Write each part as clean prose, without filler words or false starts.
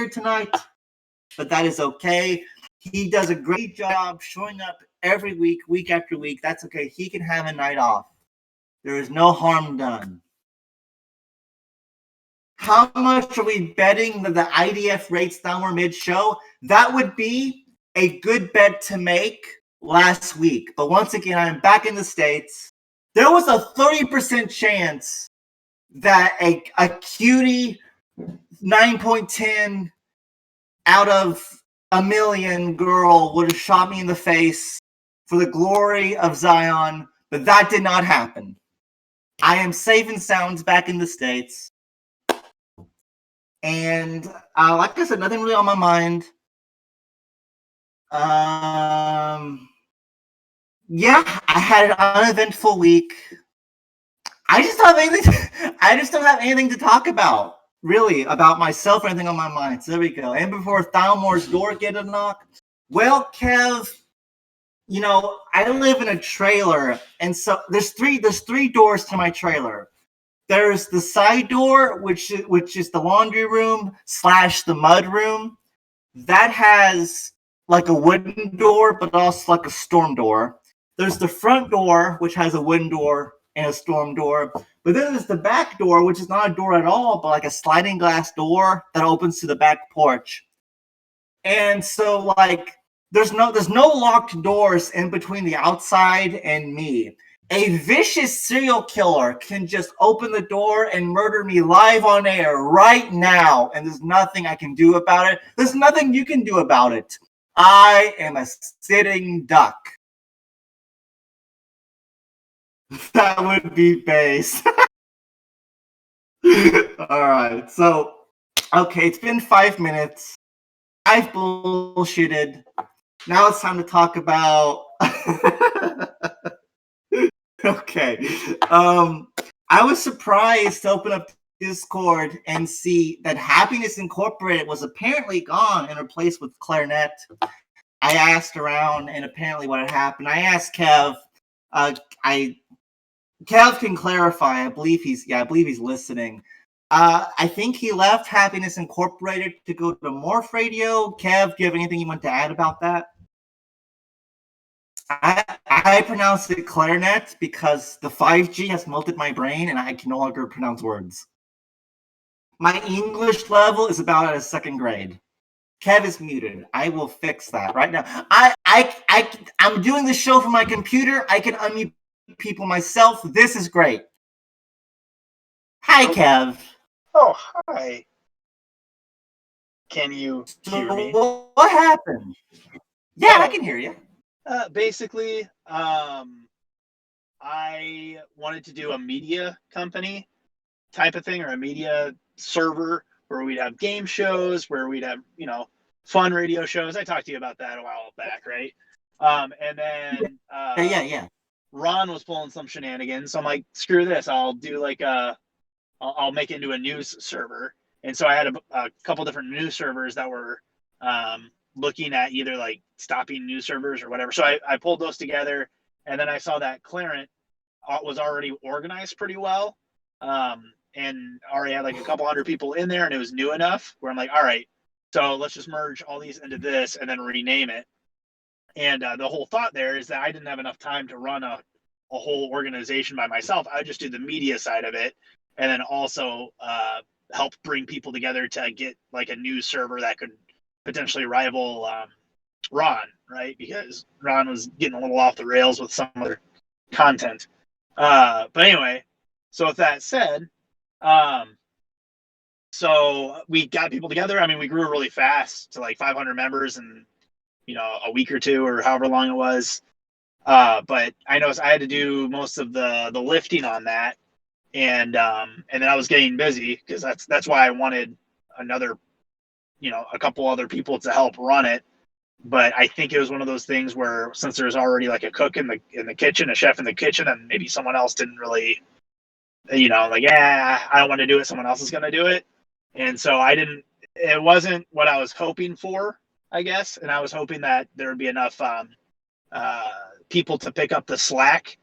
here tonight, but that is okay. He does a great job showing up every week, week after week. That's okay. He can have a night off. There is no harm done. How much are we betting that the IDF rates Thalmor mid-show? That would be a good bet to make last week. But once again, I'm back in the States. There was a 30% chance that a cutie 9.10 out of a million girl would have shot me in the face for the glory of Zion, but that did not happen. I am safe and sound back in the States. And like I said, nothing really on my mind. Yeah, I had an uneventful week. I just don't have anything to talk about, really, about myself or anything on my mind. So there we go. And before Thalmor's door get a knock, well, Kev, you know, I live in a trailer, and so there's three doors to my trailer. There's the side door, which is the laundry room / the mud room. That has like a wooden door, but also like a storm door. There's the front door, which has a wooden door and a storm door. But then there's the back door, which is not a door at all, but like a sliding glass door that opens to the back porch. And so like there's no locked doors in between the outside and me. A vicious serial killer can just open the door and murder me live on air right now, and there's nothing I can do about it. There's nothing you can do about it. I am a sitting duck. That would be base. All right, so, okay, it's been 5 minutes. I've bullshitted. Now it's time to talk about... Okay. I was surprised to open up Discord and see that Happiness Incorporated was apparently gone and replaced with Clarent. I asked around, and apparently what had happened. I asked Kev. Kev can clarify. I believe he's listening. I think he left Happiness Incorporated to go to Morph Radio. Kev, do you have anything you want to add about that? I pronounce it Clarent because the 5G has melted my brain and I can no longer pronounce words. My English level is about at a second grade. Kev is muted. I will fix that right now. I'm doing the show from my computer. I can unmute people myself. This is great. Hi, Kev. Oh, hi. Can you hear me? What happened? Yeah, I can hear you. Basically, I wanted to do a media company type of thing, or a media server where we'd have game shows, where we'd have, fun radio shows. I talked to you about that a while back, right? And then yeah. Ron was pulling some shenanigans. So I'm like, screw this. I'll do like I'll make it into a news server. And so I had a couple different news servers that were looking at either like stopping news servers or whatever. So I pulled those together, and then I saw that Clarent was already organized pretty well, and already had like a couple hundred people in there, and it was new enough where I'm like, all right, so let's just merge all these into this and then rename it. And the whole thought there is that I didn't have enough time to run a whole organization by myself. I would just do the media side of it, and then also help bring people together to get like a news server that could potentially rival Ron, right? Because Ron was getting a little off the rails with some other content. But anyway, so with that said, so we got people together. I mean, we grew really fast to like 500 members in, a week or two or however long it was. But I noticed I had to do most of the lifting on that. And then I was getting busy because that's why I wanted another, a couple other people to help run it. But I think it was one of those things where, since there's already like a cook in the kitchen, a chef in the kitchen, and maybe someone else didn't really, I don't want to do it. Someone else is going to do it. And so it wasn't what I was hoping for, I guess. And I was hoping that there would be enough people to pick up the slack.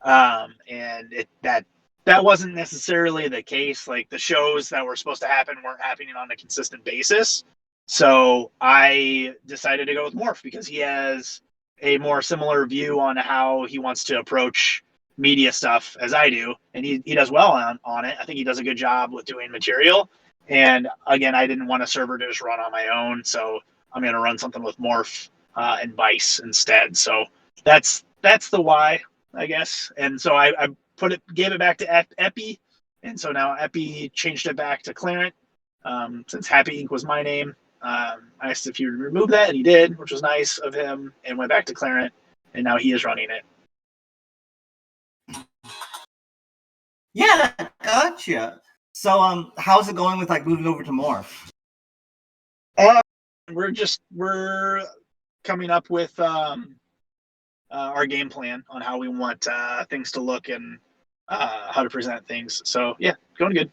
And that wasn't necessarily the case. Like, the shows that were supposed to happen weren't happening on a consistent basis. So I decided to go with Morph because he has a more similar view on how he wants to approach media stuff as I do, and he does well on it. I think he does a good job with doing material. And again, I didn't want a server to just run on my own, so I'm going to run something with Morph and Vice instead. So that's the why, I guess. And so I gave it back to Epi, and so now Epi changed it back to Clarent, since Happy Ink was my name. I asked if he would remove that, and he did, which was nice of him, and went back to Clarent, and now he is running it. Yeah, gotcha. So, how's it going with like moving over to Morph? We're coming up with our game plan on how we want things to look and how to present things. So yeah, going good.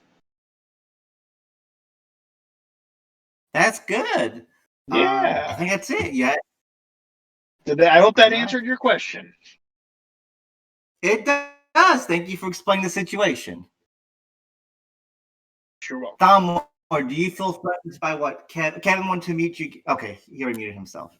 That's good. Yeah, I think that's it. Yeah. I hope that answered your question. It does. Thank you for explaining the situation. Sure will. Thalmor, do you feel threatened by what Kevin wanted to mute you? Okay, he already muted himself.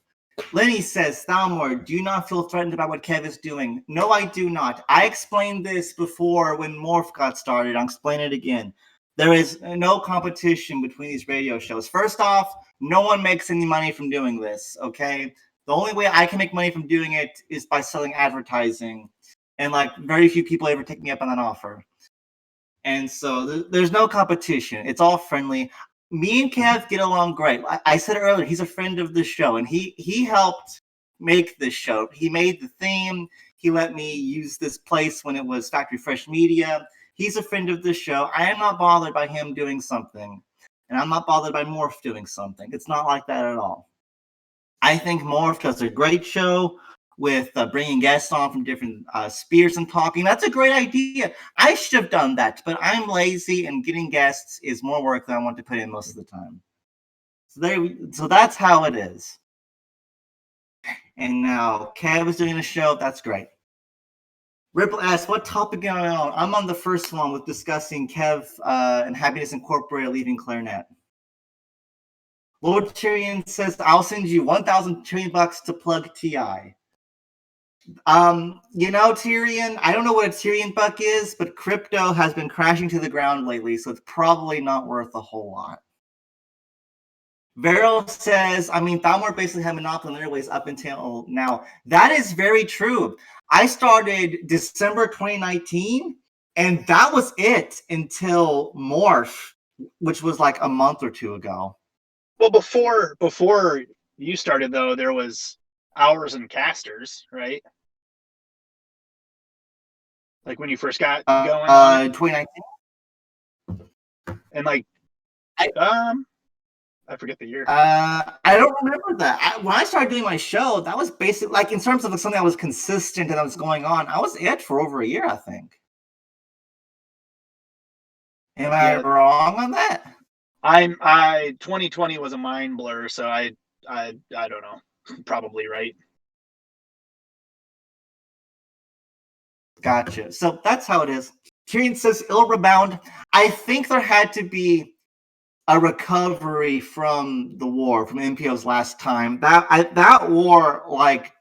Lenny says, Thalmor, do you not feel threatened about what Kev is doing? No, I do not. I explained this before when Morph got started. I'll explain it again. There is no competition between these radio shows. First off, no one makes any money from doing this, okay? The only way I can make money from doing it is by selling advertising. And like very few people ever take me up on that offer. And so there's no competition. It's all friendly. Me and Kev get along great. I said earlier, he's a friend of the show, and he helped make this show. He made the theme. He let me use this place when it was Factory Fresh Media. He's a friend of the show. I am not bothered by him doing something, and I'm not bothered by Morph doing something. It's not like that at all. I think Morph does a great show with bringing guests on from different spheres and talking. That's a great idea. I should have done that, but I'm lazy, and getting guests is more work than I want to put in most of the time. So that's how it is. And now Kev is doing a show. That's great. Ripple asks, what topic am I on? I'm on the first one with discussing Kev and Happiness Incorporated leaving Clarent. Lord Tyrion says, I'll send you 1,000 trillion bucks to plug TI. Tyrion, I don't know what a Tyrion buck is, but crypto has been crashing to the ground lately, so it's probably not worth a whole lot. Veryl says, Thalmor basically had monopoly on airways up until now. That is very true. I started December 2019, and that was it until Morph, which was like a month or two ago. Well, before you started, though, there was Hours and Casters, right? Like when you first got going on 2019. And like I forget the year. I don't remember that. When I started doing my show, that was basically like in terms of like something that was consistent and that was going on. I was it for over a year, I think. Am I wrong on that? 2020 was a mind blur, so I don't know. Probably right. Gotcha. So that's how it is. Tyrion says ill rebound. I think there had to be a recovery from the war, from MPO's last time. That war, like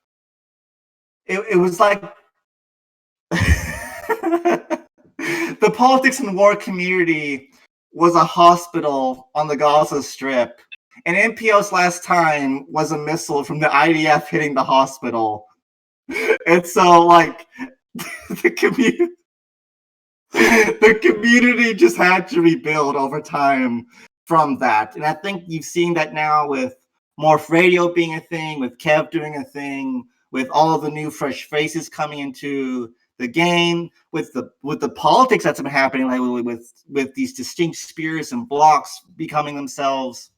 it was like the politics and war community was a hospital on the Gaza Strip, and MPO's last time was a missile from the IDF hitting the hospital. And so, like, the community just had to rebuild over time from that. And I think you've seen that now with Morph Radio being a thing, with Kev doing a thing, with all of the new fresh faces coming into the game, with the politics that's been happening lately, with these distinct spheres and blocks becoming themselves.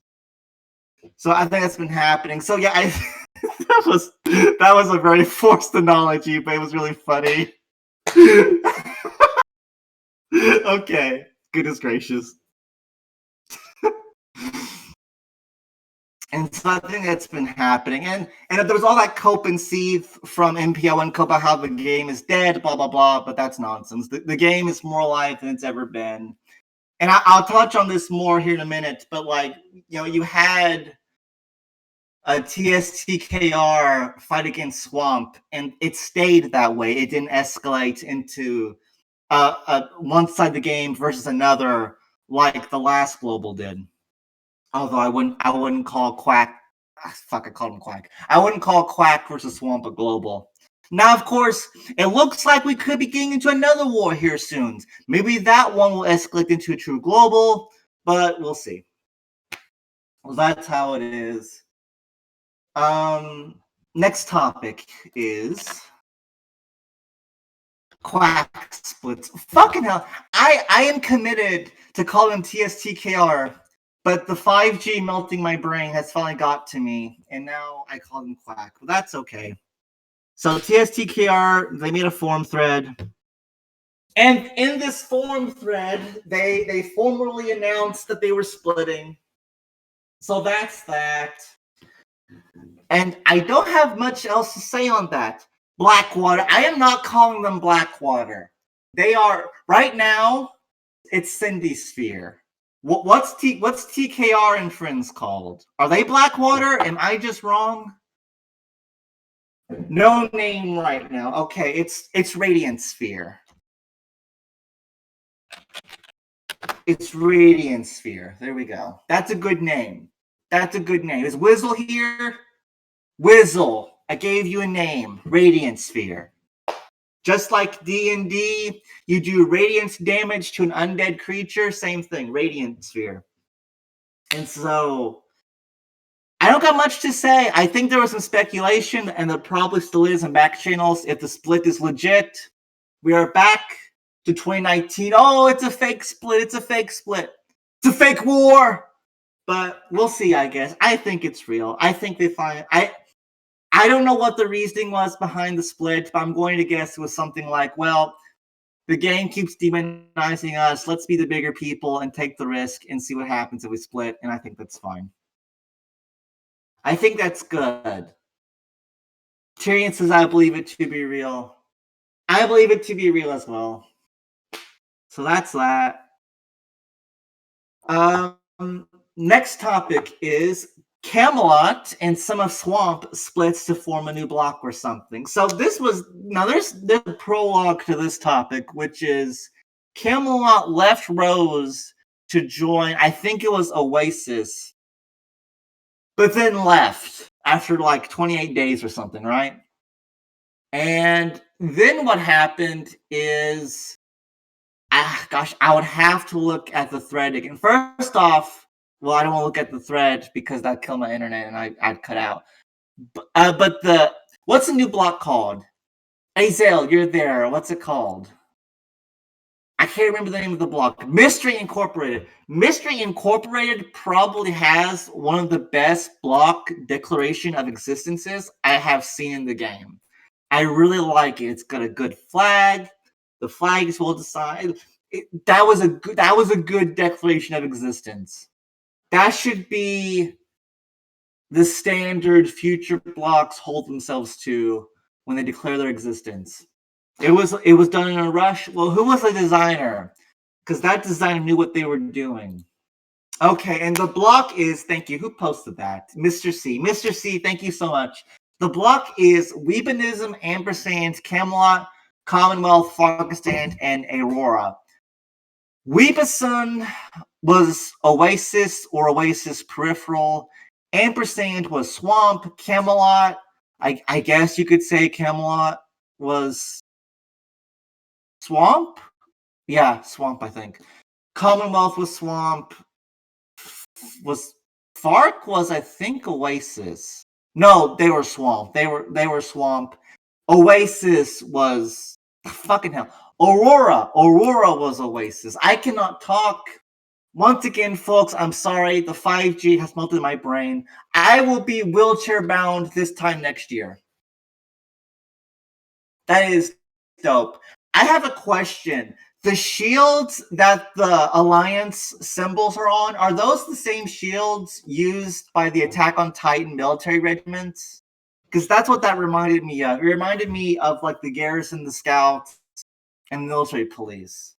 So I think that's been happening. So yeah, that was a very forced analogy, but it was really funny. Okay, goodness gracious. And so I think that's been happening. And there was all that cope and seethe from MPO and Cope about how the game is dead, blah, blah, blah, but that's nonsense. The game is more alive than it's ever been. And I'll touch on this more here in a minute, but like, you had a TSTKR fight against Swamp, and it stayed that way. It didn't escalate into one side of the game versus another like the last global did. Although I wouldn't call Quack. Fuck, I called him Quack. I wouldn't call Quack versus Swamp a global. Now, of course, it looks like we could be getting into another war here soon. Maybe that one will escalate into a true global, but we'll see. Well, that's how it is. Next topic is Quack splits. Fucking hell. I am committed to call them TSTKR, but the 5G melting my brain has finally got to me, and now I call them Quack. Well, that's okay. So TSTKR, they made a forum thread. And in this forum thread, they formally announced that they were splitting. So that's that. And I don't have much else to say on that. Blackwater. I am not calling them Blackwater. They are, right now, it's SyndiSphere. What's TKR and Friends called? Are they Blackwater? Am I just wrong? No name right now. Okay, it's Radiant Sphere. It's Radiant Sphere. There we go. That's a good name. That's a good name. Is Wizzle here? Wizzle. I gave you a name. Radiant Sphere. Just like D&D, you do radiance damage to an undead creature. Same thing. Radiant Sphere. And so, I don't got much to say. I think there was some speculation, and there probably still is in back channels. If the split is legit, we are back to 2019. Oh, it's a fake split. It's a fake split. It's a fake war. But we'll see, I guess. I think it's real. I think they find... I don't know what the reasoning was behind the split, but I'm going to guess it was something like, well, the game keeps demonizing us. Let's be the bigger people and take the risk and see what happens if we split. And I think that's fine. I think that's good. Tyrion says, I believe it to be real. I believe it to be real as well. So that's that. Next topic is Camelot and some of Swamp splits to form a new block or something. So this was, now there's a prologue to this topic, which is Camelot left Rose to join, I think it was Oasis, but then left after like 28 days or something, right? And then what happened is, I would have to look at the thread again. First off, well, I don't want to look at the thread because that'd kill my internet and I'd cut out. But what's the new block called? Azael, you're there. What's it called? I can't remember the name of the block. Mystery Incorporated. Mystery Incorporated probably has one of the best block declaration of existences I have seen in the game. I really like it. It's got a good flag. The flag is well designed. That was a good declaration of existence. That should be the standard future blocks hold themselves to when they declare their existence. It was done in a rush. Well, who was the designer? Because that designer knew what they were doing. Okay, and the block is, thank you, who posted that? Mr. C. Mr. C, thank you so much. The block is Weebinism, Ampersand, Camelot, Commonwealth, Farkistan, and Aurora. Weebison was Oasis or Oasis Peripheral. Ampersand was Swamp. Camelot, I guess you could say Camelot was Swamp? Yeah, Swamp, I think. Commonwealth was Swamp. Was Fark was, I think, Oasis. No, they were Swamp. They were Swamp. Oasis was fucking hell. Aurora was Oasis. I cannot talk. Once again, folks, I'm sorry. The 5G has melted my brain. I will be wheelchair bound this time next year. That is dope. I have a question. The shields that the Alliance symbols are on, are those the same shields used by the Attack on Titan military regiments? Because that's what that reminded me of. It reminded me of like the Garrison, the Scouts, and the military police.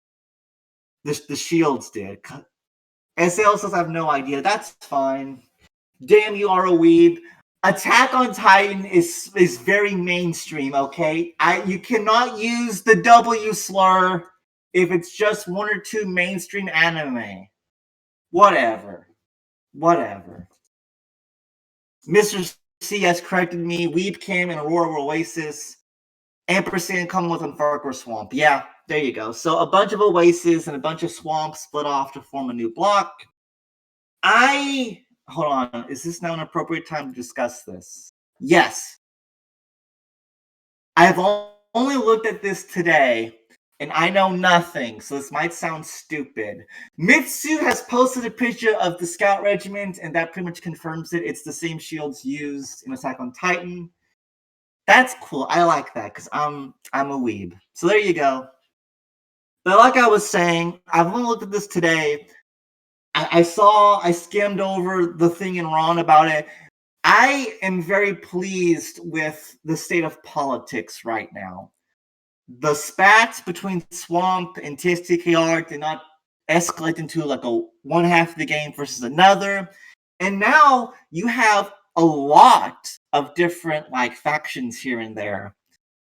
The shields did. SL says I have no idea. That's fine. Damn, you are a weeb. Attack on Titan is very mainstream, okay? You cannot use the W slur if it's just one or two mainstream anime. Whatever. Mr. C has corrected me. Weeb Cam and Aurora Oasis. Ampersand Commonwealth and Farquhar Swamp. Yeah, there you go. So a bunch of oases and a bunch of swamps split off to form a new block. Hold on. Is this now an appropriate time to discuss this? Yes. I've only looked at this today, and I know nothing, so this might sound stupid. Mitsu has posted a picture of the Scout Regiment, and that pretty much confirms it. It's the same shields used in Attack on Titan. That's cool. I like that, because I'm a weeb. So there you go. But like I was saying, I've only looked at this today. I skimmed over the thing in Ron about it. I am very pleased with the state of politics right now. The spats between Swamp and TSTKR did not escalate into like a one half of the game versus another. And now you have a lot of different like factions here and there.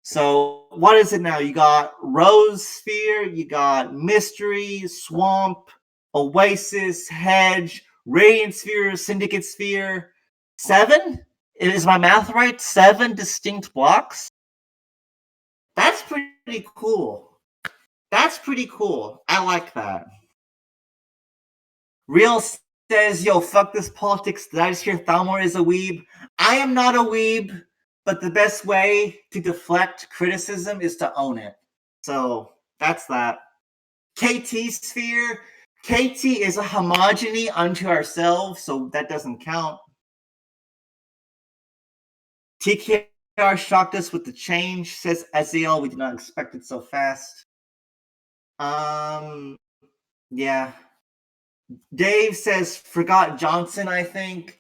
So what is it now? You got Rose Sphere, you got Mystery, Swamp, Oasis, Hedge, Radiant Sphere, Syndicate Sphere. 7? Is my math right? 7 distinct blocks? That's pretty cool. I like that. Real says, yo, fuck this politics. Did I just hear Thalmor is a weeb? I am not a weeb, but the best way to deflect criticism is to own it. So that's that. KT Sphere. KT is a homogeny unto ourselves, so that doesn't count. TKR shocked us with the change, says Eziel. We did not expect it so fast. Yeah. Dave says, forgot Johnson, I think.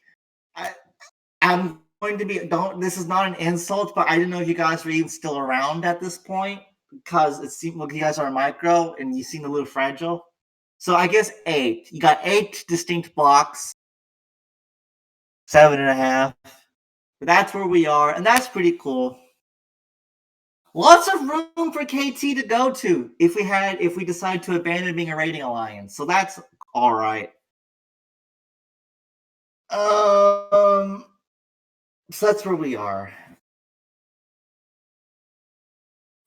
I'm going to be, this is not an insult, but I didn't know if you guys were even still around at this point, because it seemed like you guys are micro, and you seem a little fragile. So I guess 8. You got 8 distinct blocks. 7.5. But that's where we are, and that's pretty cool. Lots of room for KT to go to if we decide to abandon being a rating alliance. So that's all right. So that's where we are.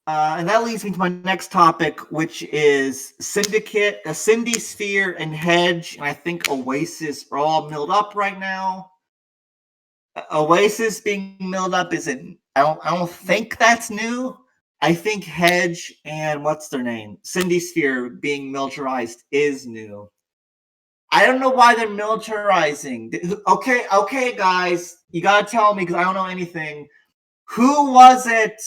And that leads me to my next topic, which is Syndicate, SyndiSphere, and Hedge, and I think Oasis are all milled up right now. Oasis being milled up isn't. I don't think that's new. I think Hedge and what's their name, SyndiSphere being militarized is new. I don't know why they're militarizing. Okay, guys, you gotta tell me because I don't know anything. Who was it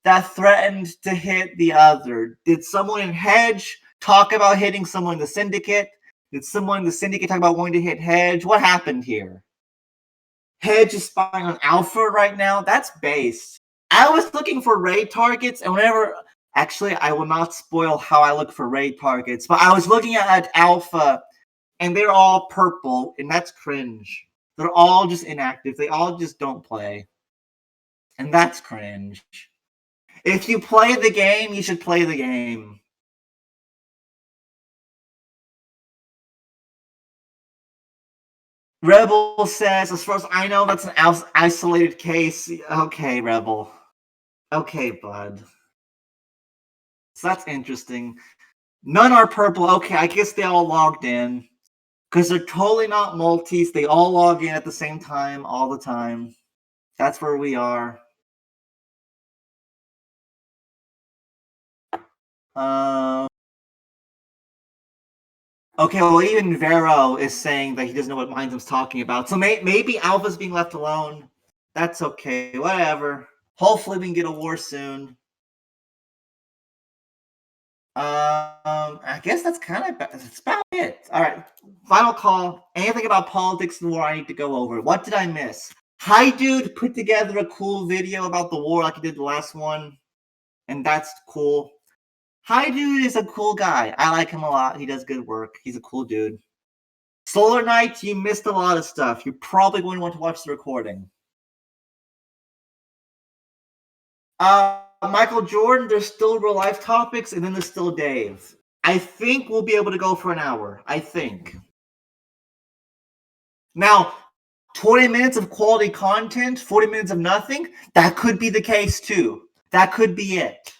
that threatened to hit the other? Did someone in Hedge talk about hitting someone in the Syndicate? Did someone in the Syndicate talk about wanting to hit Hedge? What happened here? Hedge is spying on Alpha right now. That's based. I was looking for raid targets, and actually, I will not spoil how I look for raid targets, but I was looking at Alpha, and they're all purple, and that's cringe. They're all just inactive. They all just don't play. And that's cringe. If you play the game, you should play the game. Rebel says, as far as I know, that's an isolated case. Okay, Rebel. Okay, bud. So that's interesting. None are purple. Okay, I guess they all logged in. Because they're totally not multis. They all log in at the same time, all the time. That's where we are. Okay, well, even Vero is saying that he doesn't know what Mindham's talking about. So maybe Alpha's being left alone. That's okay. Whatever. Hopefully we can get a war soon. I guess that's about it. All right. Final call. Anything about politics and war I need to go over? What did I miss? Hi, dude put together a cool video about the war like he did the last one. And that's cool. Hi, dude is a cool guy. I like him a lot. He does good work. He's a cool dude. Solar Knight, you missed a lot of stuff. You're probably going to want to watch the recording. Michael Jordan, there's still real life topics, and then there's still Dave. I think we'll be able to go for an hour. I think. Now, 20 minutes of quality content, 40 minutes of nothing, that could be the case too. That could be it.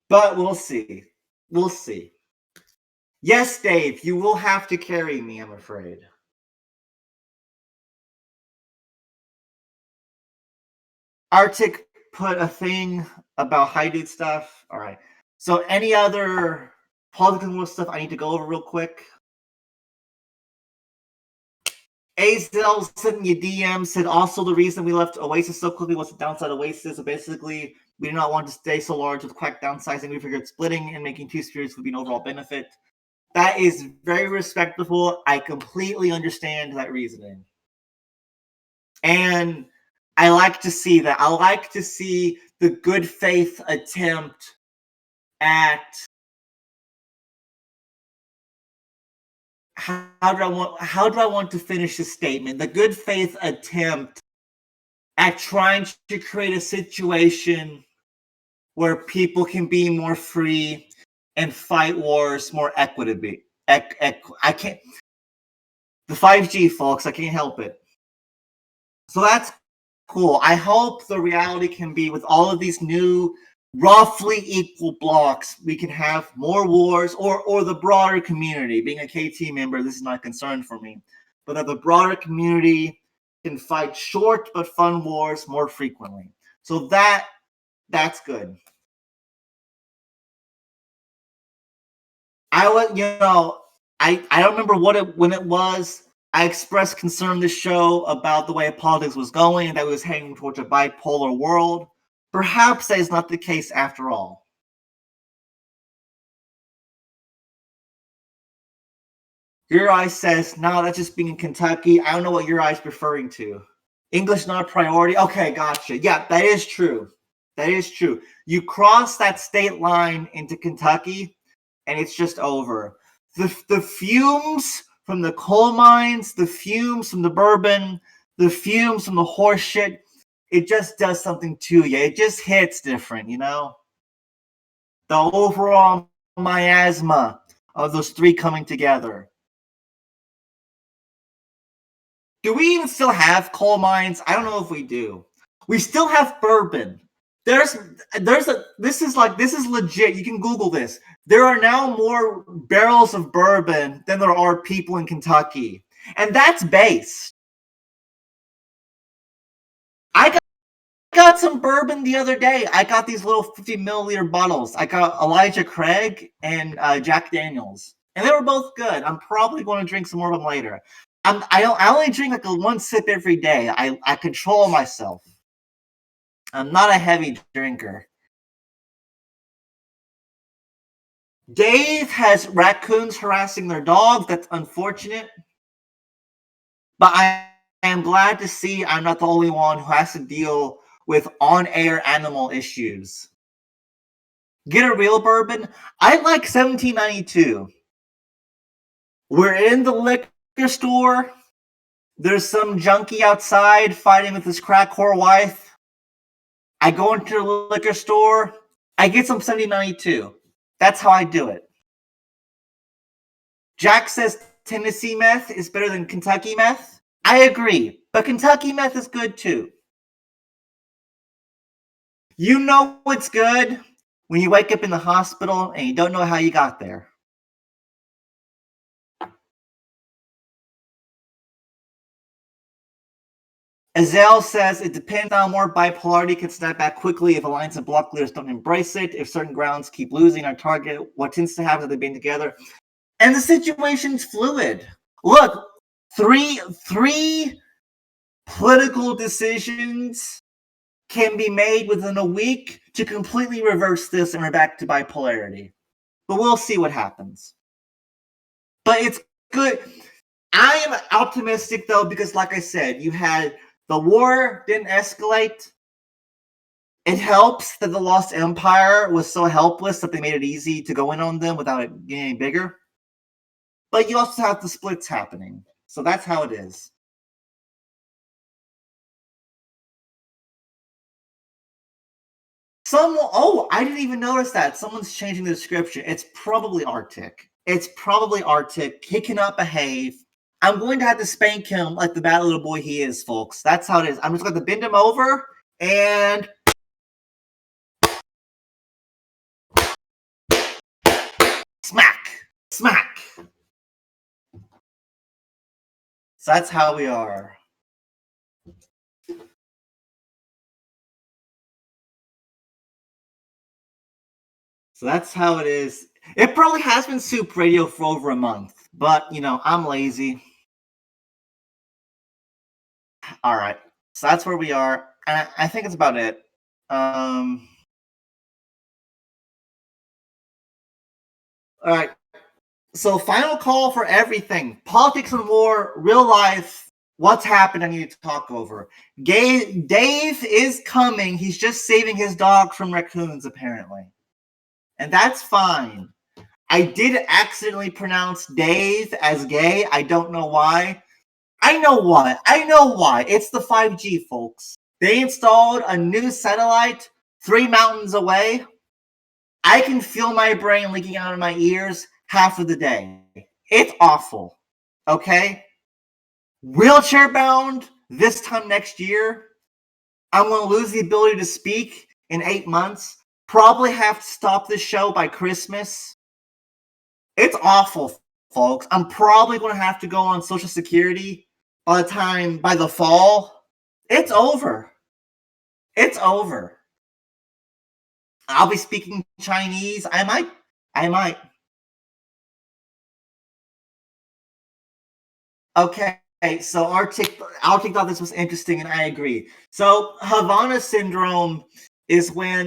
But we'll see. We'll see. Yes, Dave, you will have to carry me, I'm afraid. Arctic put a thing about Heidi stuff. All right. So any other political stuff I need to go over real quick? Azel sent me a DM, said also the reason we left Oasis so quickly was the downside Oasis. So basically, we did not want to stay so large with Quack downsizing. We figured splitting and making two spheres would be an overall benefit. That is very respectable. I completely understand that reasoning. And I like to see that. I like to see the good faith attempt at how do I want to finish this statement? The good faith attempt at trying to create a situation where people can be more free and fight wars more equitably. I can't. The 5G, folks. I can't help it. So that's cool. I hope the reality can be with all of these new roughly equal blocks, we can have more wars, or the broader community. Being a KT member, this is not a concern for me, but that the broader community can fight short but fun wars more frequently. So that's good. I don't remember when it was. I expressed concern this show about the way politics was going and that we was heading towards a bipolar world. Perhaps that is not the case after all. Uri says, no, that's just being in Kentucky. I don't know what Uri is referring to. English not a priority? Okay, gotcha. Yeah, that is true. That is true. You cross that state line into Kentucky, and it's just over. The fumes from the coal mines, the fumes from the bourbon, the fumes from the horse shit, it just does something to you. It just hits different, you know? The overall miasma of those three coming together. Do we even still have coal mines? I don't know if we do. We still have bourbon. This is legit. You can Google this. There are now more barrels of bourbon than there are people in Kentucky. And that's base. I got some bourbon the other day. I got these little 50 milliliter bottles. I got Elijah Craig and Jack Daniels. And they were both good. I'm probably going to drink some more of them later. I only drink like one sip every day. I control myself. I'm not a heavy drinker. Dave has raccoons harassing their dogs. That's unfortunate. But I am glad to see I'm not the only one who has to deal with on-air animal issues. Get a real bourbon? I like 1792. We're in the liquor store. There's some junkie outside fighting with his crack whore wife. I go into the liquor store. I get some 1792. That's how I do it. Jack says Tennessee meth is better than Kentucky meth. I agree, but Kentucky meth is good too. You know what's good when you wake up in the hospital and you don't know how you got there. Azel says it depends on more bipolarity can snap back quickly if alliance and block leaders don't embrace it. If certain grounds keep losing our target, what tends to happen is they've been together. And the situation's fluid. Look, three political decisions can be made within a week to completely reverse this and we're back to bipolarity. But we'll see what happens. But it's good. I am optimistic, though, because like I said, you had the war didn't escalate. It helps that the Lost Empire was so helpless that they made it easy to go in on them without it getting any bigger. But you also have the splits happening. So that's how it is. I didn't even notice that. Someone's changing the description. It's probably Arctic. He cannot behave. I'm going to have to spank him like the bad little boy he is, folks. That's how it is. I'm just going to bend him over and smack. So that's how we are. So that's how it is. It probably has been Soup Radio for over a month, but I'm lazy. All right, so that's where we are, and I think it's about it. All right. So final call for everything. Politics and war, real life. What's happened I need to talk over. Dave is coming. He's just saving his dog from raccoons, apparently. And that's fine. I did accidentally pronounce Dave as gay. I don't know why. I know why. It's the 5G, folks. They installed a new satellite 3 mountains away. I can feel my brain leaking out of my ears half of the day. It's awful. Okay? Wheelchair bound this time next year. I'm going to lose the ability to speak in 8 months. Probably have to stop this show by Christmas. It's awful, folks. I'm probably going to have to go on Social Security by the fall. It's over. I'll be speaking Chinese. I might. Okay, so Arctic thought this was interesting, and I agree. So Havana syndrome is when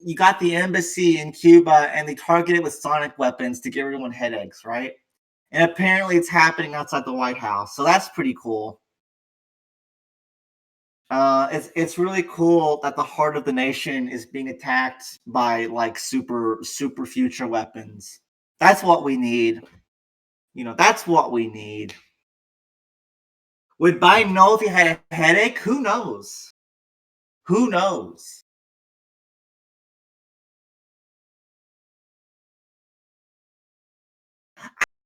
you got the embassy in Cuba and they target it with sonic weapons to give everyone headaches, right? And apparently it's happening outside the White House, so that's pretty cool. It's really cool that the heart of the nation is being attacked by super future weapons. That's what we need. That's what we need. Would Biden know if he had a headache? Who knows?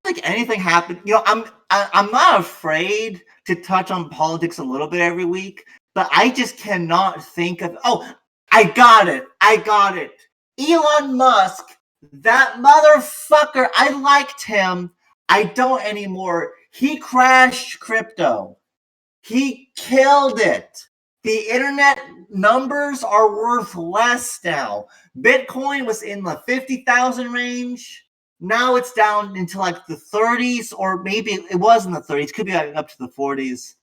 Like anything happened. I'm not afraid to touch on politics a little bit every week, but I just cannot think of. Oh, I got it. Elon Musk, that motherfucker. I liked him. I don't anymore. He crashed crypto. He killed it. The internet numbers are worth less now. Bitcoin was in the 50,000 range. Now it's down into the 30s, or maybe it was in the 30s. Could be up to the 40s.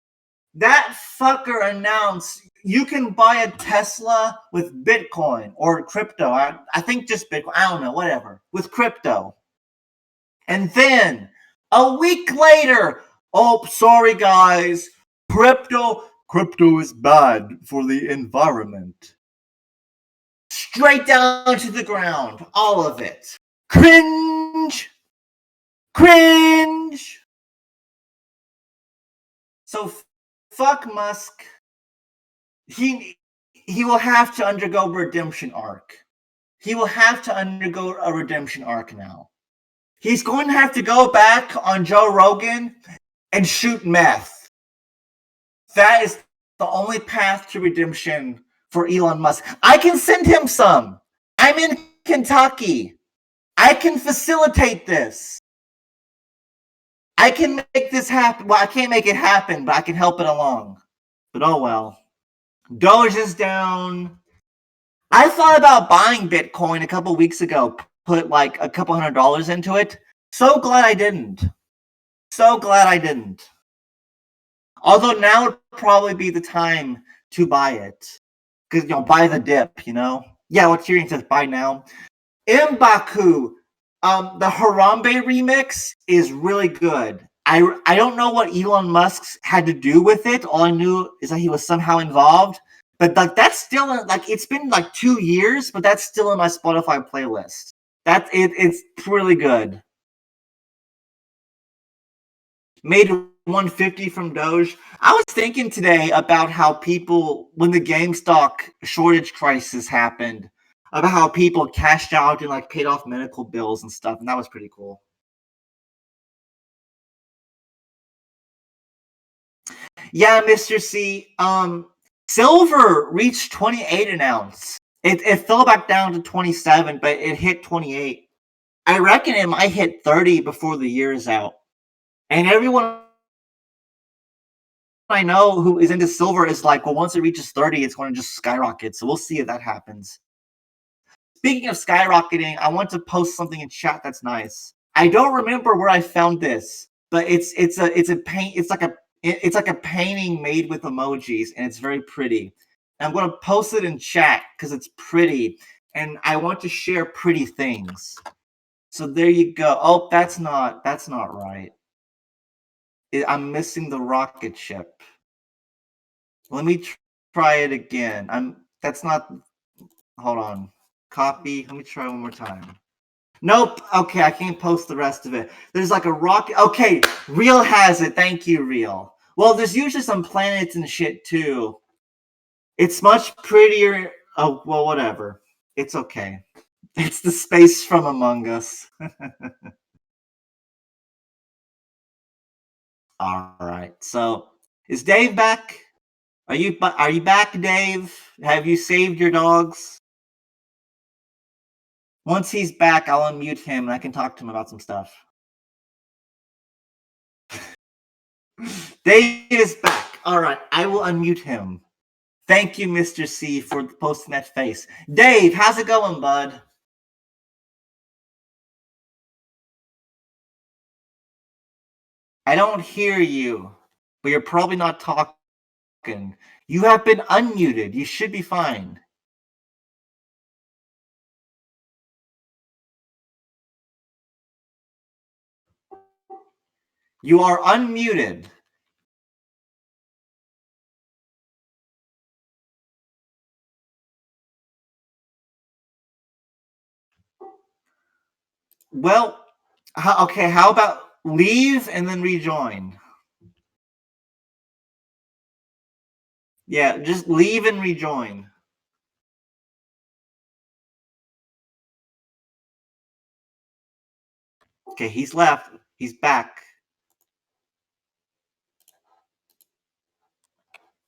That fucker announced you can buy a Tesla with Bitcoin or crypto. I think just Bitcoin. I don't know, whatever. With crypto. And then a week later, oh, sorry guys, crypto is bad for the environment. Straight down to the ground, all of it. Cringe. So fuck Musk. He will have to undergo a redemption arc. Now. He's going to have to go back on Joe Rogan and shoot meth. That is the only path to redemption for Elon Musk. I can send him some. I'm in Kentucky. I can facilitate this. I can make this happen. Well, I can't make it happen, but I can help it along. But oh well. Doge is down. I thought about buying Bitcoin a couple weeks ago. Put a couple $100 into it. So glad I didn't. Although now would probably be the time to buy it. Because, buy the dip, Yeah, what Tyrion says, buy now. M'Baku, the Harambe remix is really good. I don't know what Elon Musk had to do with it. All I knew is that he was somehow involved. But that's still it's been 2 years, but that's still in my Spotify playlist. It's really good. Made 150 from Doge. I was thinking today about how people, when the GameStop shortage crisis happened, about how people cashed out and like paid off medical bills and stuff, and that was pretty cool. Yeah, Mr. C. Silver reached 28 an ounce. It fell back down to 27, but it hit 28. I reckon it might hit 30 before the year is out. And everyone I know who is into silver is like, well, once it reaches 30, it's going to just skyrocket. So we'll see if that happens. Speaking of skyrocketing, I want to post something in chat that's nice. I don't remember where I found this, but it's like a painting made with emojis, and it's very pretty. I'm going to post it in chat because it's pretty, and I want to share pretty things. So there you go. Oh, that's not right. I'm missing the rocket ship. Let me try it again. That's not. Hold on. Copy. Let me try one more time. Nope. Okay, I can't post the rest of it. There's like a rocket. Okay, Real has it. Thank you, Real. Well, there's usually some planets and shit too. It's much prettier. Oh, well, whatever. It's okay. It's the space from Among Us. All right. So, is Dave back? Are you back, Dave? Have you saved your dogs? Once he's back, I'll unmute him and I can talk to him about some stuff. Dave is back. All right, I will unmute him. Thank you, Mr. C, for posting that face. Dave, how's it going, bud? I don't hear you, but you're probably not talking. You have been unmuted. You should be fine. You are unmuted. Well, okay, how about leave and then rejoin? Yeah, just leave and rejoin. Okay, he's left. He's back.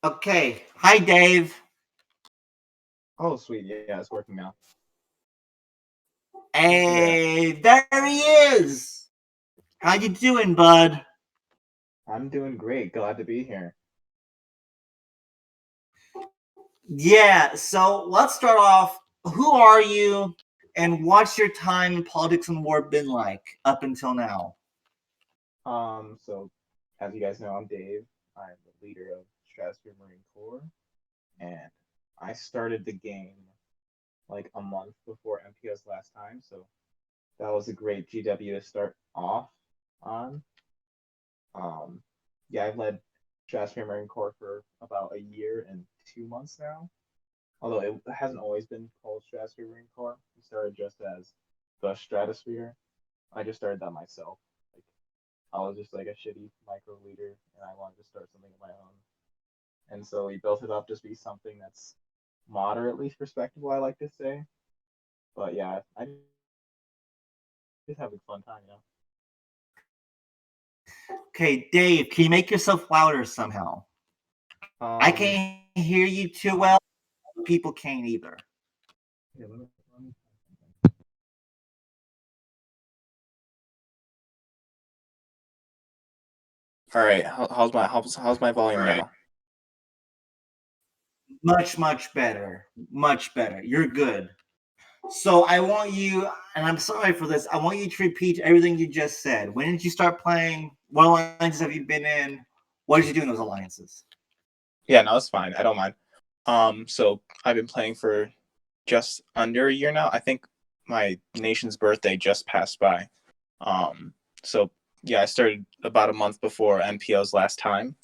Okay. Hi, Dave. Oh, sweet. Yeah, it's working now. Hey, there he is. How you doing, bud? I'm doing great. Glad to be here. Yeah, so let's start off. Who are you, and what's your time in politics and war been like up until now? So as you guys know, I'm Dave. I'm the leader of Stratosphere Marine Corps, and I started the game like a month before MPO's last time, so that was a great GW to start off on. Yeah, I've led Stratosphere Marine Corps for about a year and 2 months now. Although it hasn't always been called Stratosphere Marine Corps. It started just as the Stratosphere. I just started that myself. Like I was just like a shitty micro leader and I wanted to start something of my own. And so we built it up to be something that's moderately respectable, I like to say. But yeah, I just having a fun time, you know. Okay, Dave, can you make yourself louder somehow? I can't hear you too well. People can't either. Yeah, let me... All right, how's my volume now? Much better. Much better. You're good. So I want you, and I'm sorry for this, I want you to repeat everything you just said. When did you start playing? What alliances have you been in? What did you do in those alliances? Yeah, no, it's fine. I don't mind. So I've been playing for just under a year now. I think my nation's birthday just passed by. So yeah, I started about a month before NPO's last time.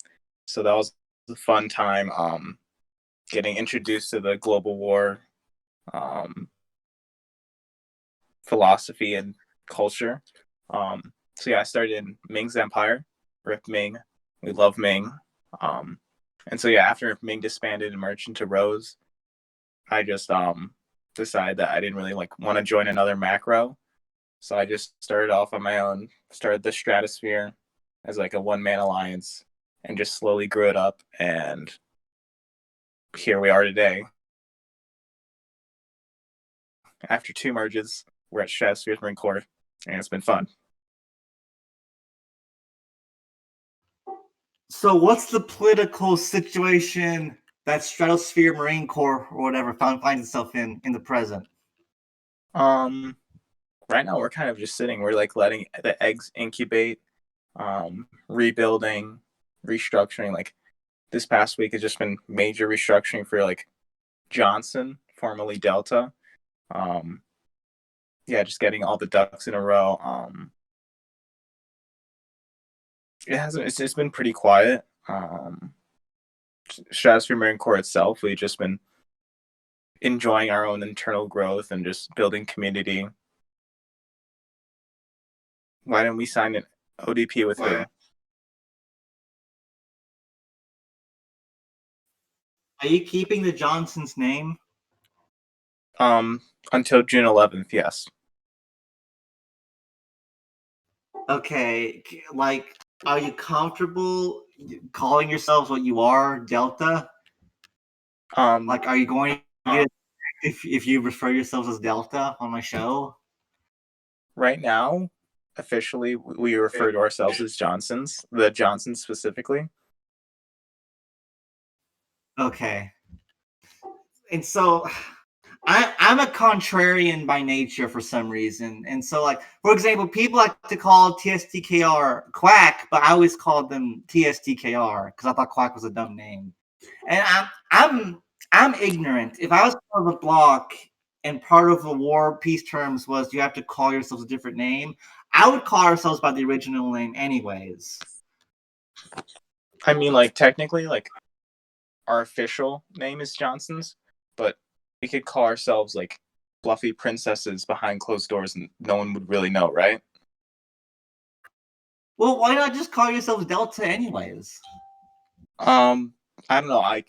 So that was a fun time. Getting introduced to the global war philosophy and culture. So yeah, I started in Ming's Empire. Rip Ming. We love Ming. And so yeah, after Ming disbanded and merged into Rose, I just decided that I didn't really like want to join another macro. So I just started off on my own, started the SyndiSphere as like a one-man alliance, and just slowly grew it up. And here we are today. After 2 merges, we're at SyndiSphere Marine Corps, and it's been fun. So what's the political situation that SyndiSphere Marine Corps or whatever finds itself in the present? Right now we're kind of just sitting. We're like letting the eggs incubate, rebuilding, restructuring. Like this past week has just been major restructuring for like Johnson, formerly Delta. Just getting all the ducks in a row. It's just been pretty quiet. SyndiSphere Marine Corps itself, we've just been enjoying our own internal growth and just building community. Why didn't we sign an ODP with her? Are you keeping the Johnson's name? Until June 11th, yes. Okay, like, are you comfortable calling yourselves what you are, Delta? Like, are you going to get if you refer yourselves as Delta on my show? Right now, officially, we refer to ourselves as Johnsons, the Johnsons specifically. Okay. And so I'm a contrarian by nature for some reason. And so, like, for example, people like to call TSTKR Quack, but I always called them TSTKR because I thought Quack was a dumb name. And I'm ignorant. If I was part of a bloc and part of the war peace terms was you have to call yourselves a different name, I would call ourselves by the original name anyways. I mean, like, technically, like, our official name is Johnson's, but we could call ourselves like fluffy princesses behind closed doors and no one would really know, right? Well, why not just call yourselves Delta anyways? I don't know. I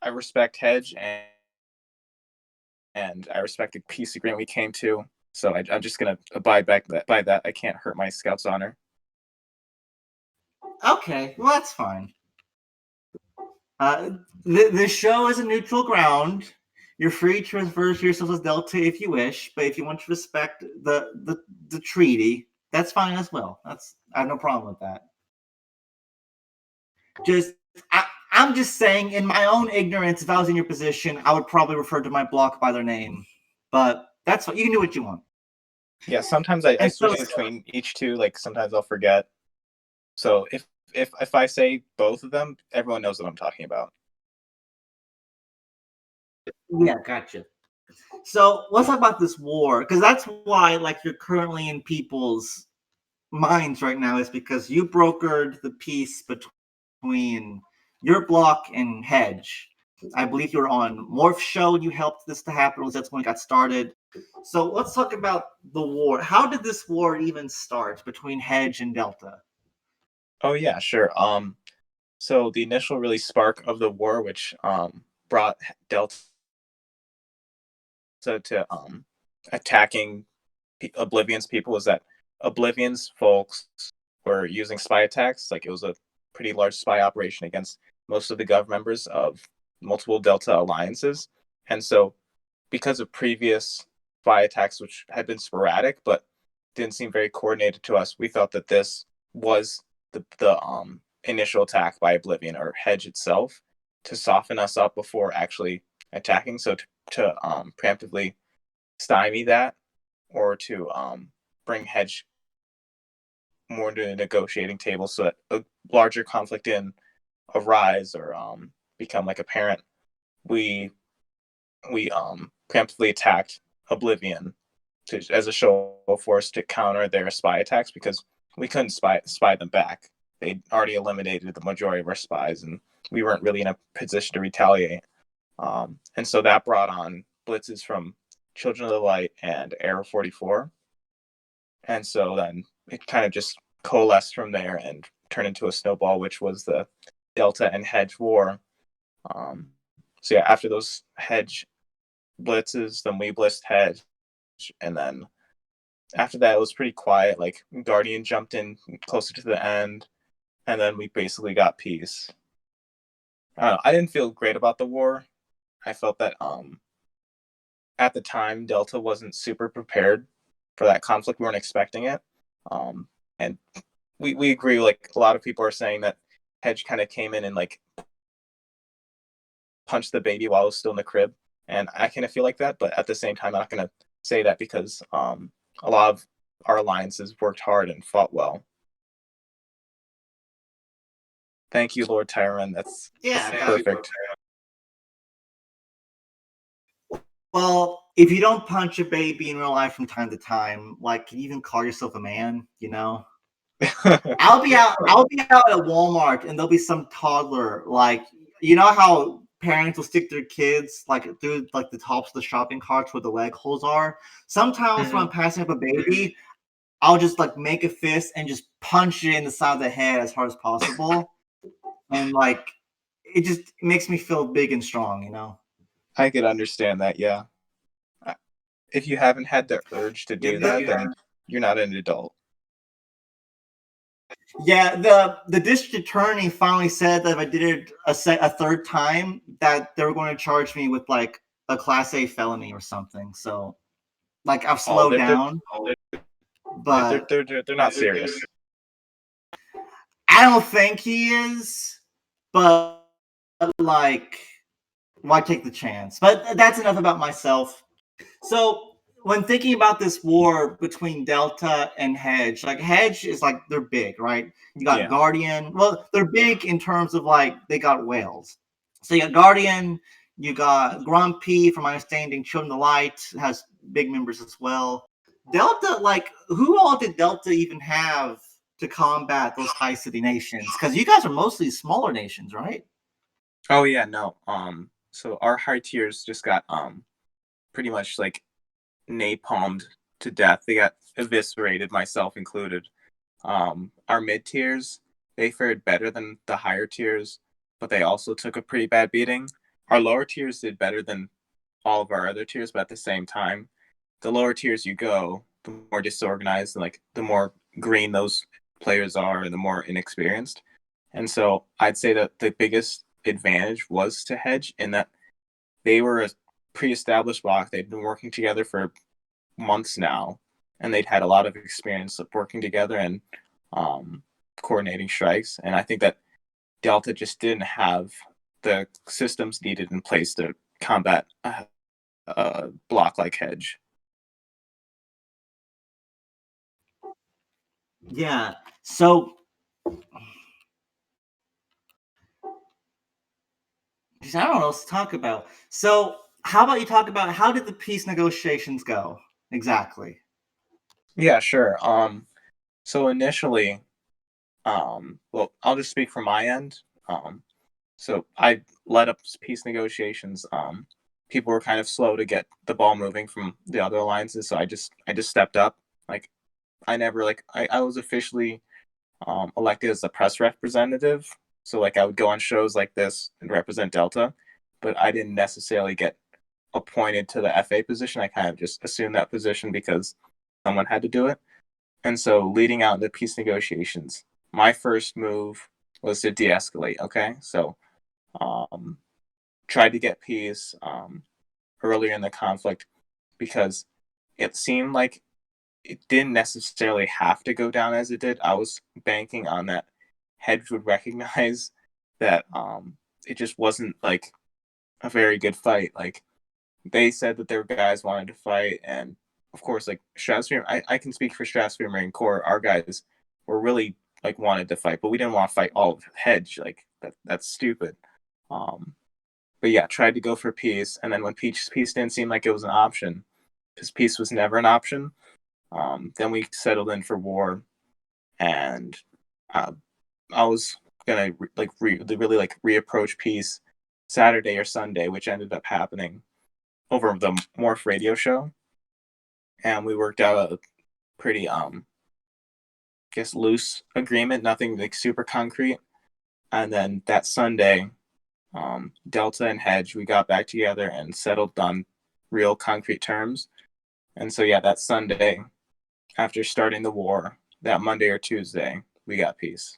respect Hedge and I respect the peace agreement we came to. So I'm just gonna abide by that. I can't hurt my Scout's honor. Okay, well that's fine. The show is a neutral ground. You're free to refer to yourself as Delta if you wish, but if you want to respect the treaty, that's fine as well. I have no problem with that. I'm just saying, in my own ignorance, if I was in your position, I would probably refer to my bloc by their name. But that's what you can do what you want. Yeah, sometimes I switch between each two. Like sometimes I'll forget. So if I say both of them, everyone knows what I'm talking about. Yeah, gotcha. So let's talk about this war, because that's why, like, you're currently in people's minds right now, is because you brokered the peace between your bloc and Hedge. I believe you were on Morph Show. You helped this to happen. That's when it got started. So let's talk about the war. How did this war even start between Hedge and Delta? Oh yeah, sure. So the initial really spark of the war, which brought Delta to attacking Oblivion's people, was that Oblivion's folks were using spy attacks. Like it was a pretty large spy operation against most of the Gov members of multiple Delta alliances. And so because of previous spy attacks, which had been sporadic but didn't seem very coordinated to us, we thought that this was the initial attack by Oblivion or Hedge itself to soften us up before actually attacking. So to preemptively stymie that, or to bring Hedge more to a negotiating table so that a larger conflict didn't arise or become like apparent. We preemptively attacked Oblivion as a show of force to counter their spy attacks because we couldn't spy them back. They'd already eliminated the majority of our spies, and we weren't really in a position to retaliate. And so that brought on blitzes from Children of the Light and Era 44. And so then it kind of just coalesced from there and turned into a snowball, which was the Delta and Hedge war. So yeah, after those Hedge blitzes, then we blitzed Hedge, and then after that it was pretty quiet. Like Guardian jumped in closer to the end, and then we basically got peace. I don't know, I didn't feel great about the war. I felt that at the time Delta wasn't super prepared for that conflict. We weren't expecting it. And we agree, like a lot of people are saying that Hedge kind of came in and like punched the baby while it was still in the crib. And I kind of feel like that, but at the same time, I'm not going to say that because a lot of our alliances worked hard and fought well. Thank you, Lord Tyron. That's perfect. Well, if you don't punch a baby in real life from time to time, like, can you even call yourself a man? You know, I'll be out at Walmart, and there'll be some toddler, like, you know how parents will stick their kids like through like the tops of the shopping carts where the leg holes are. Sometimes when I'm passing up a baby, I'll just like make a fist and just punch it in the side of the head as hard as possible, and like it just makes me feel big and strong, you know. I could understand that, yeah. If you haven't had the urge to do that, then you're not an adult. Yeah, the district attorney finally said that if I did it a third time, that they were going to charge me with like a Class A felony or something. So, like, I've slowed down, but they're not serious. I don't think he is. But like, why take the chance? But that's enough about myself. So when thinking about this war between Delta and Hedge, like Hedge is like they're big, right? You got Guardian. Well, they're big in terms of like they got whales. So you got Guardian, you got Grumpy, from my understanding, Children of the Light has big members as well. Delta, like who all did Delta even have to combat those high city nations? Because you guys are mostly smaller nations, right? Oh yeah, no. So our high tiers just got pretty much like napalmed to death. They got eviscerated, myself included. Our mid tiers, they fared better than the higher tiers, but they also took a pretty bad beating. Our lower tiers did better than all of our other tiers, but at the same time, the lower tiers you go, the more disorganized and like the more green those players are and the more inexperienced. And so I'd say that the biggest advantage was to Hedge in that they were a pre-established block. They'd been working together for months now, and they'd had a lot of experience of working together and coordinating strikes. And I think that Delta just didn't have the systems needed in place to combat a block like Hedge. Yeah. So I don't know what else to talk about. So how about you talk about how did the peace negotiations go exactly? Yeah, sure. So initially, well, I'll just speak from my end. So I led up peace negotiations. People were kind of slow to get the ball moving from the other alliances, so I just stepped up. Like I was officially elected as a press representative. So like I would go on shows like this and represent Delta, but I didn't necessarily get appointed to the FA position. I kind of just assumed that position because someone had to do it. And so leading out into peace negotiations, my first move was to de-escalate. Okay, so tried to get peace earlier in the conflict because it seemed like it didn't necessarily have to go down as it did. I was banking on that Hedge would recognize that it just wasn't like a very good fight. Like they said that their guys wanted to fight, and of course, like Stratosphere, I can speak for Stratosphere Marine Corps. Our guys were really like wanted to fight, but we didn't want to fight all of Hedge. Like that's stupid. But yeah, tried to go for peace, and then when peace didn't seem like it was an option, because peace was never an option. Then we settled in for war, and I was gonna really reapproach peace Saturday or Sunday, which ended up happening over the Morph radio show, and we worked out a pretty guess loose agreement, nothing like super concrete. And then that Sunday, Delta and Hedge, we got back together and settled on real concrete terms. And so yeah, that Sunday after starting the war, that Monday or Tuesday, we got peace.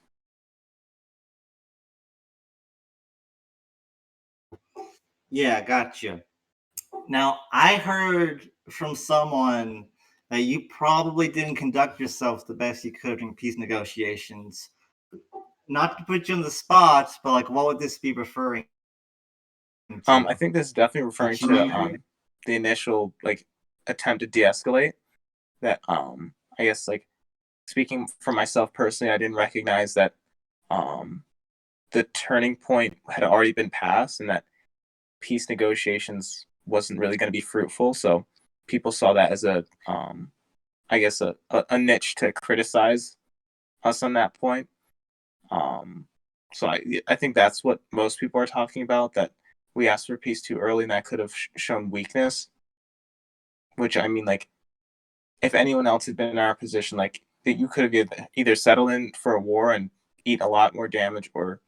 Yeah, gotcha. Now, I heard from someone that you probably didn't conduct yourself the best you could in peace negotiations. Not to put you on the spot, but like, what would this be referring to? I think this is definitely referring to the initial like attempt to de-escalate. That I guess like speaking for myself personally, I didn't recognize that the turning point had already been passed and that peace negotiations wasn't really going to be fruitful. So people saw that as I guess a niche to criticize us on that point. So I think that's what most people are talking about, that we asked for peace too early and that could have shown weakness, which I mean, like, if anyone else had been in our position, like, that you could have either settled in for a war and eat a lot more damage or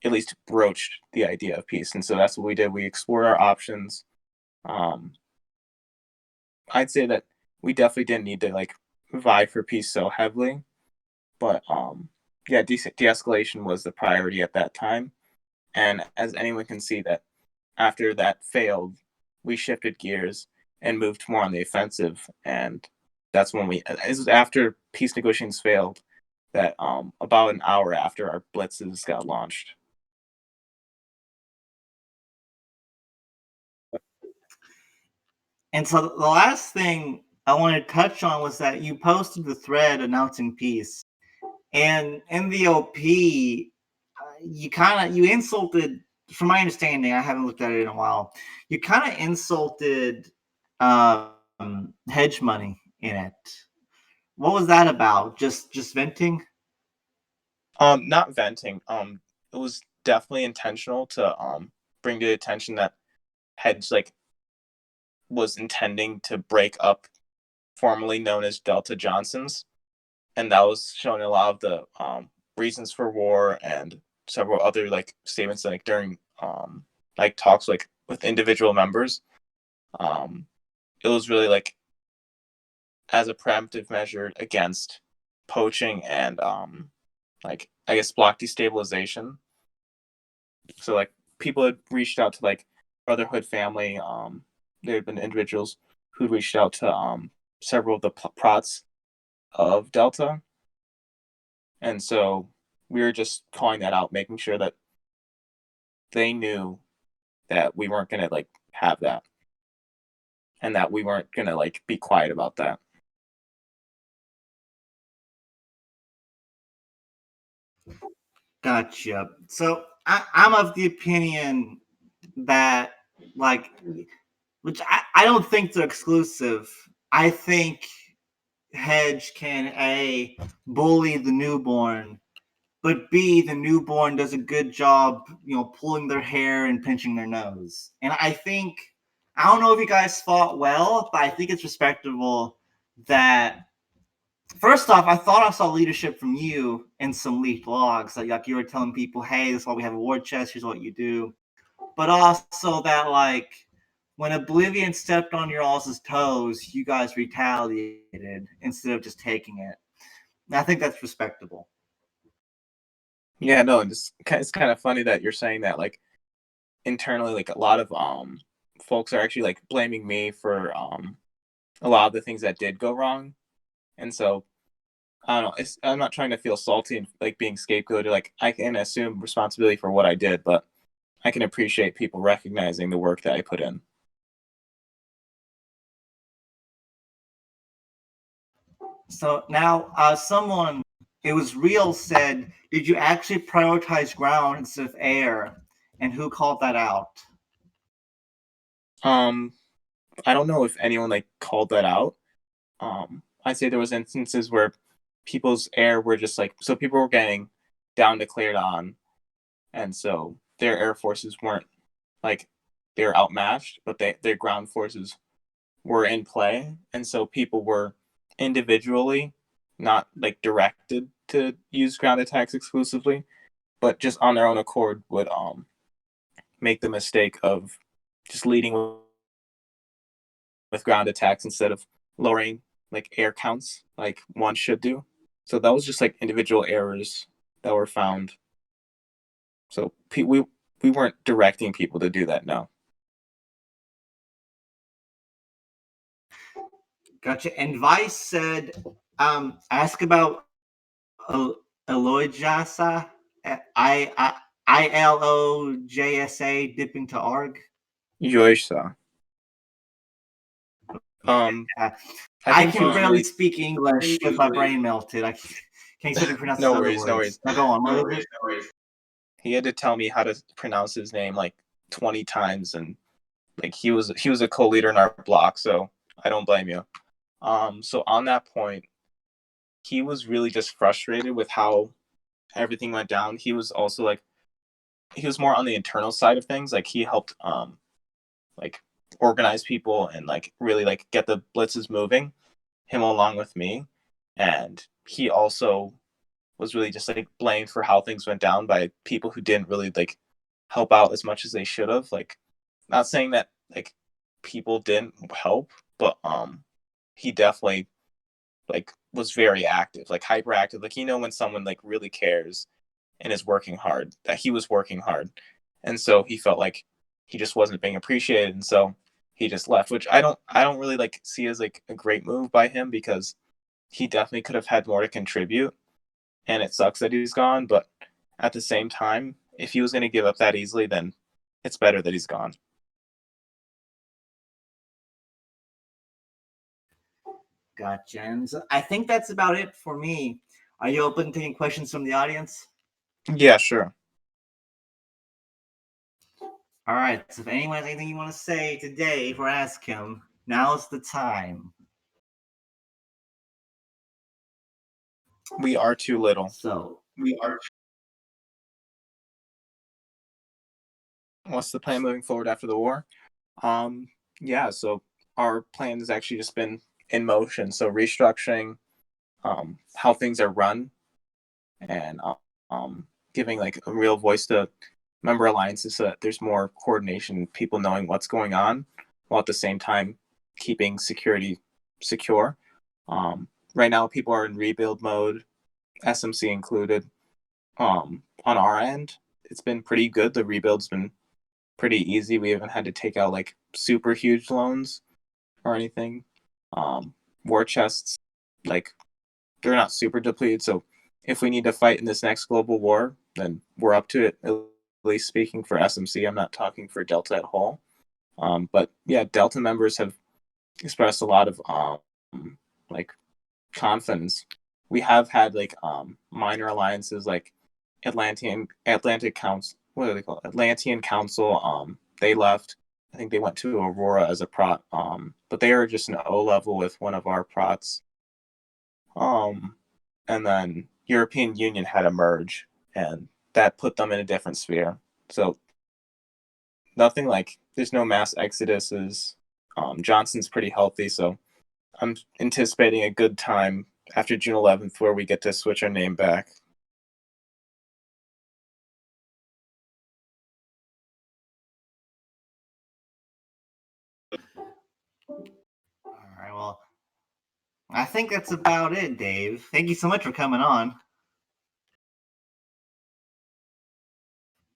at least broached the idea of peace. And so that's what we did. We explored our options. I'd say that we definitely didn't need to like vie for peace so heavily, but yeah, de-escalation was the priority at that time. And as anyone can see, that after that failed, we shifted gears and moved more on the offensive. And that's when it was after peace negotiations failed that about an hour after our blitzes got launched. And so the last thing I wanted to touch on was that you posted the thread announcing peace. And in the OP, you insulted, from my understanding, I haven't looked at it in a while, you kind of insulted hedge money in it. What was that about? Just venting? Not venting. It was definitely intentional to bring to attention that Hedge like was intending to break up formerly known as Delta Johnson's, and that was showing a lot of the reasons for war and several other like statements like during like talks like with individual members. It was really like as a preemptive measure against poaching and like I guess block destabilization. So like people had reached out to like Brotherhood family. There had been individuals who reached out to several of the prots of Delta, and so we were just calling that out, making sure that they knew that we weren't gonna like have that, and that we weren't gonna like be quiet about that. Gotcha. So I'm of the opinion that, like, which I don't think they're exclusive. I think Hedge can A, bully the newborn, but B, the newborn does a good job, pulling their hair and pinching their nose. And I don't know if you guys fought well, but I think it's respectable that, first off, I thought I saw leadership from you in some leaked logs. Like you were telling people, hey, this is why we have a war chest, here's what you do. But also that, like, when Oblivion stepped on your all's toes, you guys retaliated instead of just taking it. And I think that's respectable. Yeah, no, it's kind of funny that you're saying that. Like internally, like a lot of folks are actually like blaming me for a lot of the things that did go wrong, and so I don't know. I'm not trying to feel salty and like being scapegoated. Like I can assume responsibility for what I did, but I can appreciate people recognizing the work that I put in. So now, it was real said, did you actually prioritize ground instead of air? And who called that out? I don't know if anyone like called that out. I'd say there was instances where people's air were just like, so people were getting down declared on, and so their air forces weren't like they were outmatched, but their ground forces were in play, and so people were individually not like directed to use ground attacks exclusively, but just on their own accord would make the mistake of just leading with ground attacks instead of lowering like air counts like one should do. So that was just like individual errors that were found. So we weren't directing people to do that. No. Gotcha. And Vice said, ask about Ilojasa, ILOJSA dipping to ARG. Yoisha. I can barely speak English because my brain melted. I can't sit and pronounce No other worries, words. no worries. Now go on. No worries. He had to tell me how to pronounce his name like 20 times, and like he was a co-leader in our block, so I don't blame you. So on that point, he was really just frustrated with how everything went down. He was also like, he was more on the internal side of things. Like he helped like organize people and like really like get the blitzes moving, him along with me. And he also was really just like blamed for how things went down by people who didn't really like help out as much as they should have. Like, not saying that like people didn't help, but he definitely like was very active, like hyperactive. Like, you know, when someone like really cares and is working hard, that he was working hard. And so he felt like he just wasn't being appreciated, and so he just left, which I don't really like see as like a great move by him, because he definitely could have had more to contribute, and it sucks that he's gone. But at the same time, if he was going to give up that easily, then it's better that he's gone. Gotcha. And so I think that's about it for me. Are you open to taking questions from the audience? Yeah, sure. All right. So if anyone has anything you want to say to Dave or ask him, now's the time. We are too little. So What's the plan moving forward after the war? Yeah, so our plan has actually just been in motion. So restructuring how things are run, and giving like a real voice to member alliances so that there's more coordination, people knowing what's going on, while at the same time keeping security secure. Right now, people are in rebuild mode, SMC included. On our end, it's been pretty good. The rebuild's been pretty easy. We haven't had to take out like super huge loans or anything. War chests, like, they're not super depleted. So if we need to fight in this next global war, then we're up to it. At least speaking for SMC, I'm not talking for Delta at whole. But yeah, Delta members have expressed a lot of like confidence. We have had like minor alliances like Atlantic Council. What do they call it? Atlantean Council. They left. I think they went to Aurora as a prot. But they are just an O level with one of our prots. And then European Union had a merge, and that put them in a different sphere. So nothing like, there's no mass exoduses. Johnson's pretty healthy, so I'm anticipating a good time after June 11th where we get to switch our name back. all right, well, I think that's about it, Dave. Thank you so much for coming on.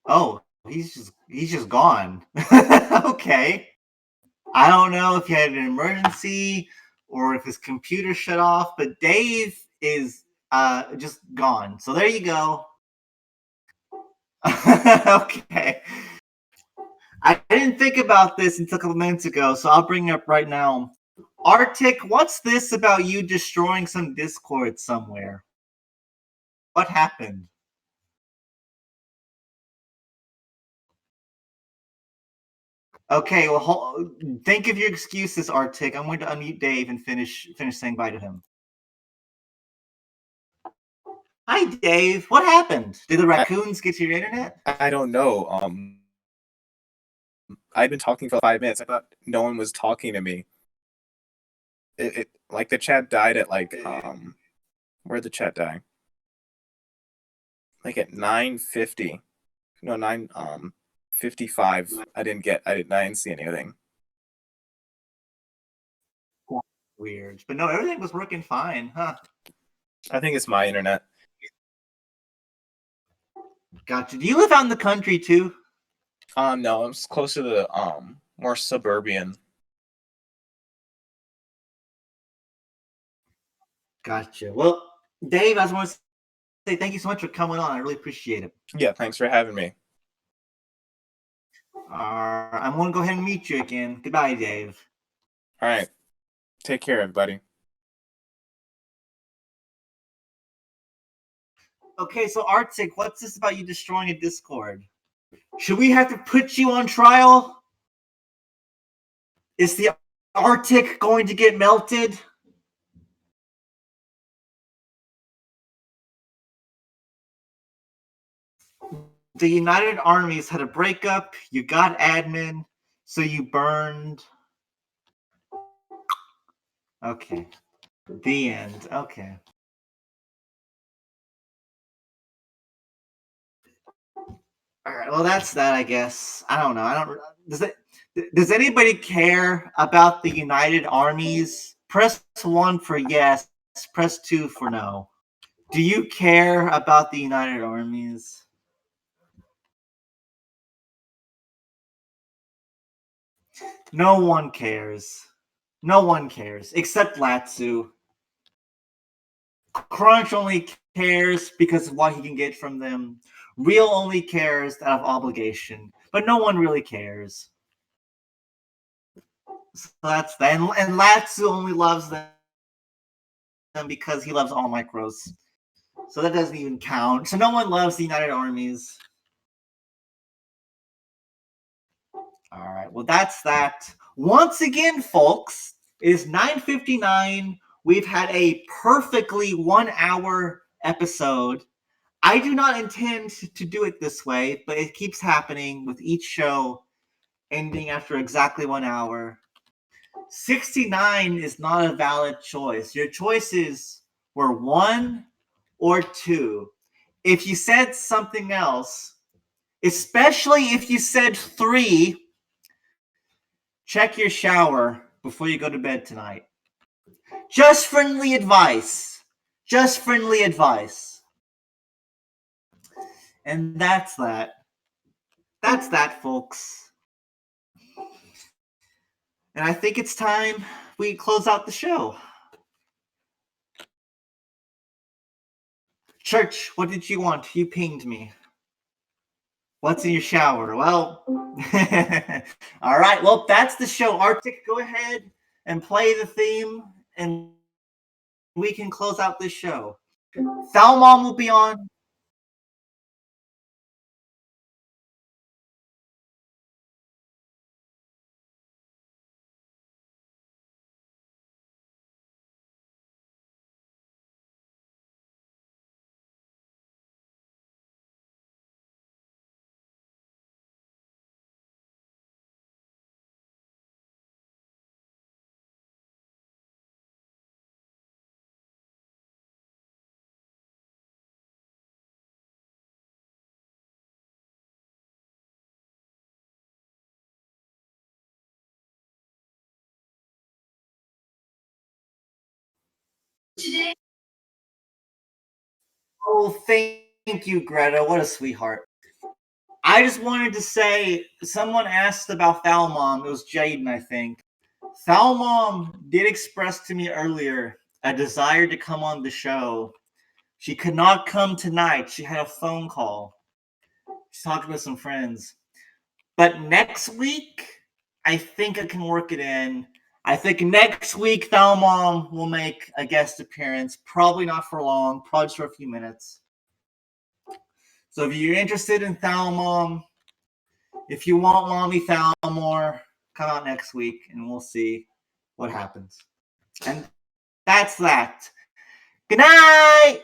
Oh, he's just gone. Okay. I don't know if he had an emergency or if his computer shut off, but Dave is just gone. So there you go. Okay. I didn't think about this until a couple minutes ago, so I'll bring it up right now. Arctic, what's this about you destroying some Discord somewhere? What happened? Okay, well, think of your excuses, Arctic. I'm going to unmute Dave and finish saying bye to him. Hi, Dave. What happened? Did the raccoons get to your internet? I don't know. I've been talking for 5 minutes. I thought no one was talking to me. It like the chat died at like where'd the chat die? Like at 9:50. No, 9:55. I didn't see anything. Weird. But no, everything was working fine, huh? I think it's my internet. Gotcha. Do you live out in the country too? No, I'm closer to the more suburban. Gotcha. Well, Dave, I just want to say thank you so much for coming on. I really appreciate it. Yeah, thanks for having me. I'm going to go ahead and meet you again. Goodbye, Dave. All right. Take care, everybody. Okay, so Arctic, what's this about you destroying a Discord? Should we have to put you on trial? Is the Arctic going to get melted? The United Armies had a breakup. You got admin, so you burned. Okay. The end. Okay. All right. Well, that's that, I guess. I don't know. Does anybody care about the United Armies? Press 1 for yes. Press 2 for no. Do you care about the United Armies? No one cares. No one cares except Latsu. Crunch only cares because of what he can get from them. Real only cares out of obligation, but no one really cares. So that's that. And Latsu only loves them because he loves all micros. So that doesn't even count. So no one loves the United Armies. All right. Well, that's that. Once again, folks, it is 9:59. We've had a perfectly 1 hour episode. I do not intend to do it this way, but it keeps happening with each show ending after exactly 1 hour. 69 is not a valid choice. Your choices were 1 or 2. If you said something else, especially if you said 3, check your shower before you go to bed tonight. Just friendly advice. Just friendly advice. And that's that. That's that, folks. And I think it's time we close out the show. Church, what did you want? You pinged me. What's in your shower? Well, all right. Well, that's the show. Arctic, go ahead and play the theme, and we can close out this show. Thalmor will be on. Oh, thank you, Greta. What a sweetheart. I just wanted to say, someone asked about Thalmor. It was Jaden, I think. Thalmor did express to me earlier a desire to come on the show. She could not come tonight. She had a phone call. She's talking with some friends. But next week, I think I can work it in. I think next week, Thalmor will make a guest appearance. Probably not for long. Probably just for a few minutes. So if you're interested in Thalmor, if you want Mommy Thalmor, come out next week and we'll see what happens. And that's that. Good night!